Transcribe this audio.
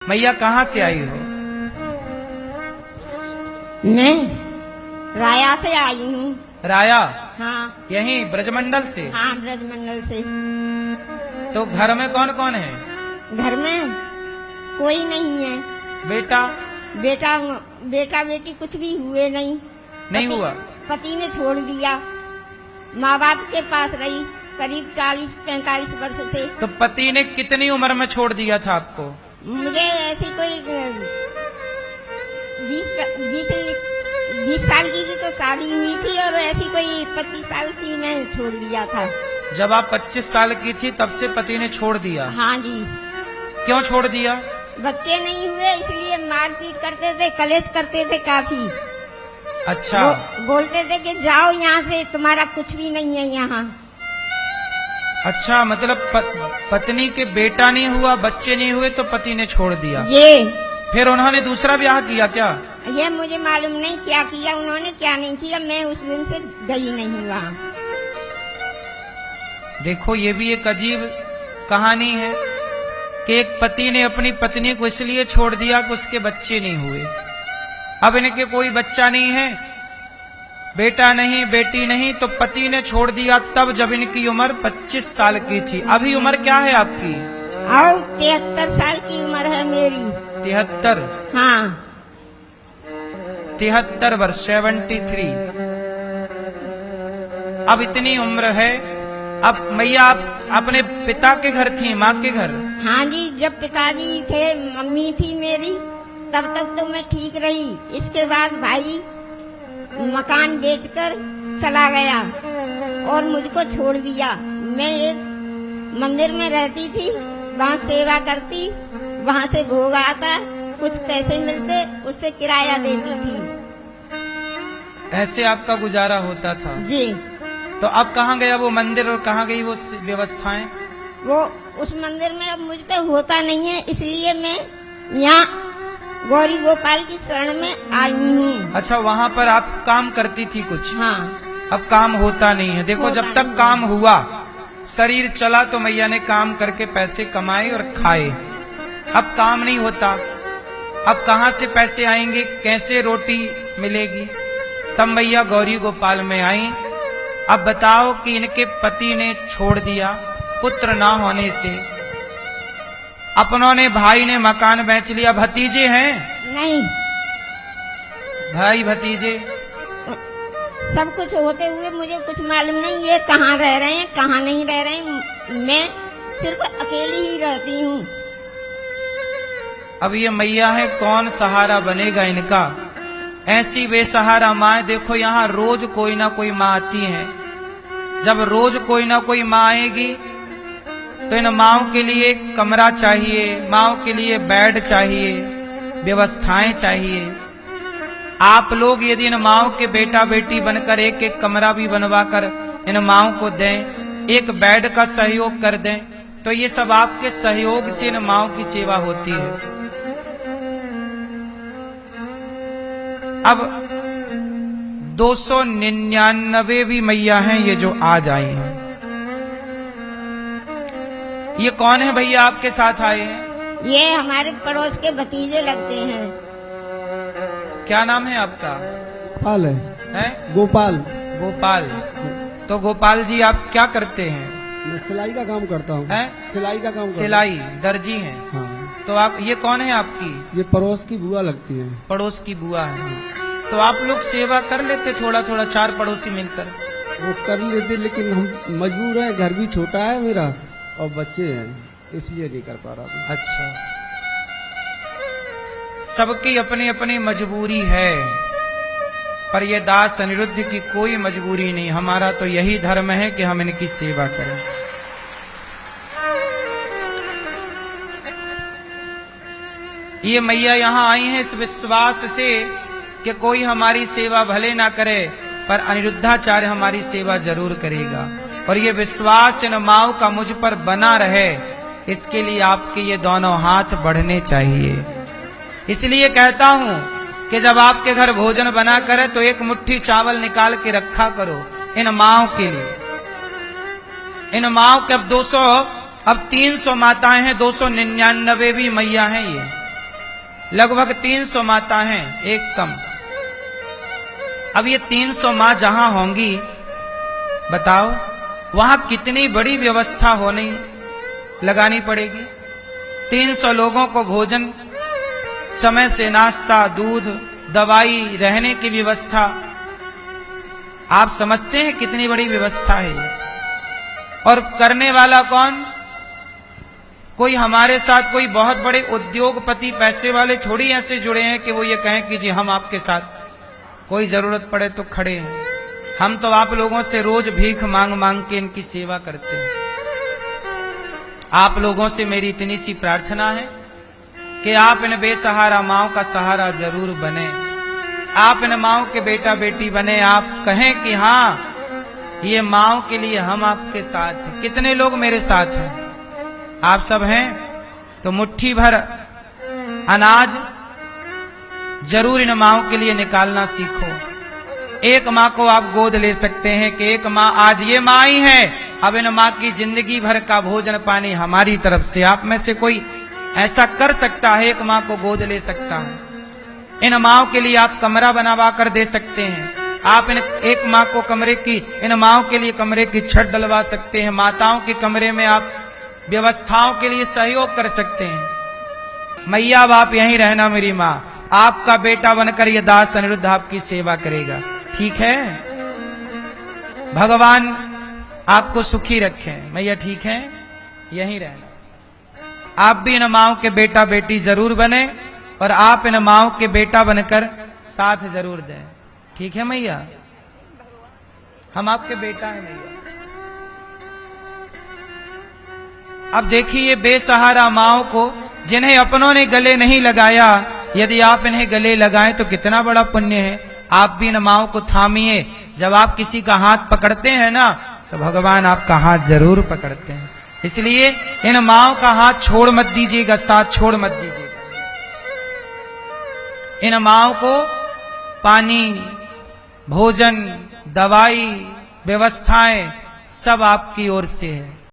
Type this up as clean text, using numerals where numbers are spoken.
मैया कहाँ से आई हो? मैं राया से आई हूँ। राया? हाँ। यहीं ब्रजमंडल से? हाँ, ब्रजमंडल से। तो घर में कौन कौन है? घर में कोई नहीं है। बेटा? बेटा बेटी कुछ भी हुए नहीं हुआ? पति ने छोड़ दिया। माँ बाप के पास रही करीब 40-45 वर्ष से। तो पति ने कितनी उम्र में छोड़ दिया था आपको? मुझे ऐसी कोई 20 साल की तो शादी हुई थी और ऐसी कोई 25 साल की मैं छोड़ दिया था। जब आप 25 साल की थी तब से पति ने छोड़ दिया? हाँ जी। क्यों छोड़ दिया? बच्चे नहीं हुए इसलिए मारपीट करते थे, कलेश करते थे काफी। अच्छा। बोलते थे कि जाओ यहाँ से, तुम्हारा कुछ भी नहीं है यहाँ। अच्छा, मतलब पत्नी के बेटा नहीं हुआ, बच्चे नहीं हुए तो पति ने छोड़ दिया। ये फिर उन्होंने दूसरा ब्याह किया क्या? ये मुझे मालूम नहीं क्या किया उन्होंने, क्या नहीं किया। मैं उस दिन से गई नहीं वहाँ। देखो, ये भी एक अजीब कहानी है कि एक पति ने अपनी पत्नी को इसलिए छोड़ दिया कि उसके बच्चे नहीं हुए। अब इनके कोई बच्चा नहीं है, बेटा नहीं, बेटी नहीं, तो पति ने छोड़ दिया तब जब इनकी उम्र 25 साल की थी। अभी उम्र क्या है आपकी? और 73 साल की उम्र है मेरी। 73? हाँ, 73 वर्ष, 73। अब इतनी उम्र है। अब मैया आप अपने पिता के घर थी, माँ के घर? हाँ जी, जब पिताजी थे, मम्मी थी मेरी, तब तक तो मैं ठीक रही। इसके बाद भाई मकान बेचकर चला गया और मुझको छोड़ दिया। मैं एक मंदिर में रहती थी, वहाँ सेवा करती, वहाँ से भोग आता, कुछ पैसे मिलते, उससे किराया देती थी। ऐसे आपका गुजारा होता था? जी। तो अब कहाँ गया वो मंदिर और कहाँ गई वो व्यवस्थाएं? वो उस मंदिर में अब मुझ पे होता नहीं है, इसलिए मैं यहाँ गौरी गोपाल की शरण में आई हूँ। अच्छा, वहाँ पर आप काम करती थी कुछ? हाँ। अब काम होता नहीं है। देखो, जब तक काम हुआ, शरीर चला, तो मैया ने काम करके पैसे कमाए और खाए। अब काम नहीं होता, अब कहाँ से पैसे आएंगे, कैसे रोटी मिलेगी? तब मैया गौरी गोपाल में आई। अब बताओ कि इनके पति ने छोड़ दिया पुत्र ना होने से। अपनों ने, भाई ने मकान बेच लिया। भतीजे हैं? नहीं। भाई भतीजे सब कुछ होते हुए मुझे कुछ मालूम नहीं ये कहाँ रह रहे हैं, कहाँ नहीं रह रहे हैं। मैं सिर्फ अकेली ही रहती हूँ। अब ये मैया है, कौन सहारा बनेगा इनका? ऐसी बेसहारा माँ। देखो, यहाँ रोज कोई ना कोई माँ आती है। जब रोज कोई ना कोई माँ आएगी तो इन माओ के लिए कमरा चाहिए, माओ के लिए बेड चाहिए, व्यवस्थाएं चाहिए। आप लोग यदि इन माओ के बेटा बेटी बनकर एक एक कमरा भी बनवाकर इन माओ को दें, एक बेड का सहयोग कर दें, तो ये सब आपके सहयोग से इन माओ की सेवा होती है। अब 299 भी मैया हैं ये जो आज आई हैं। ये कौन है भैया आपके साथ आए हैं? ये हमारे पड़ोस के भतीजे लगते हैं। क्या नाम है आपका? गोपाल है? गोपाल। गोपाल। तो गोपाल जी, आप क्या करते हैं? मैं सिलाई का काम करता हूँ। सिलाई का काम। सिलाई दर्जी हैं? हाँ। तो आप, ये कौन है आपकी? ये पड़ोस की बुआ लगती है। पड़ोस की बुआ है। तो आप लोग सेवा कर लेते थोड़ा थोड़ा, 4 पड़ोसी मिलकर? वो कर लेते, लेकिन हम मजबूर हैं, घर भी छोटा है मेरा और बच्चे हैं, इसलिए नहीं कर पा रहा। अच्छा, सबकी अपनी अपनी मजबूरी है, पर ये दास अनिरुद्ध की कोई मजबूरी नहीं। हमारा तो यही धर्म है कि हम इनकी सेवा करें। ये मैया यहाँ आई हैं इस विश्वास से कि कोई हमारी सेवा भले ना करे, पर अनिरुद्धाचार्य हमारी सेवा जरूर करेगा। और ये विश्वास इन माओ का मुझ पर बना रहे, इसके लिए आपके ये दोनों हाथ बढ़ने चाहिए। इसलिए कहता हूं कि जब आपके घर भोजन बना करे तो एक मुट्ठी चावल निकाल के रखा करो इन माओ के लिए। इन माओ के अब 300 माताएं हैं, 299 भी मैया हैं ये। लगभग 300 माता हैं, एक कम। अब ये 300 माँ जहां होंगी, बताओ वहां कितनी बड़ी व्यवस्था होनी लगानी पड़ेगी। 300 लोगों को भोजन, समय से नाश्ता, दूध, दवाई, रहने की व्यवस्था। आप समझते हैं कितनी बड़ी व्यवस्था है ये? और करने वाला कौन? कोई हमारे साथ कोई बहुत बड़े उद्योगपति, पैसे वाले थोड़ी ऐसे जुड़े हैं कि वो ये कहें कि जी हम आपके साथ कोई जरूरत पड़े तो खड़े हैं। हम तो आप लोगों से रोज भीख मांग मांग के इनकी सेवा करते हैं। आप लोगों से मेरी इतनी सी प्रार्थना है कि आप इन बेसहारा माओं का सहारा जरूर बने। आप इन माओं के बेटा बेटी बने। आप कहें कि हाँ, ये माओं के लिए हम आपके साथ हैं। कितने लोग मेरे साथ हैं? आप सब हैं? तो मुट्ठी भर अनाज जरूर इन माओं के लिए निकालना सीखो। एक माँ को आप गोद ले सकते हैं कि एक माँ आज ये माँ ही है, अब इन माँ की जिंदगी भर का भोजन पानी हमारी तरफ से। आप में से कोई ऐसा कर सकता है, एक माँ को गोद ले सकता है? इन माओं के लिए आप कमरा बनवा कर दे सकते हैं। आप इन एक माँ को कमरे की, इन माओं के लिए कमरे की छत डलवा सकते हैं। माताओं के कमरे में आप व्यवस्थाओं के लिए सहयोग कर सकते हैं। मैया अब आप यहीं रहना मेरी माँ, आपका बेटा बनकर ये दास अनिरुद्ध आपकी सेवा करेगा, ठीक है? भगवान आपको सुखी रखे। मैया ठीक है, यहीं रहना। आप भी इन माओं के बेटा बेटी जरूर बने और आप इन माओं के बेटा बनकर साथ जरूर दें, ठीक है मैया? हम आपके बेटा हैं मैया। अब देखिए बेसहारा माओं को, जिन्हें अपनों ने गले नहीं लगाया, यदि आप इन्हें गले लगाएं तो कितना बड़ा पुण्य है। आप भी इन माओं को थामिए। जब आप किसी का हाथ पकड़ते हैं ना, तो भगवान आपका हाथ जरूर पकड़ते हैं। इसलिए इन माओं का हाथ छोड़ मत दीजिएगा, साथ छोड़ मत दीजिएगा। इन माओं को पानी, भोजन, दवाई, व्यवस्थाएं सब आपकी ओर से है।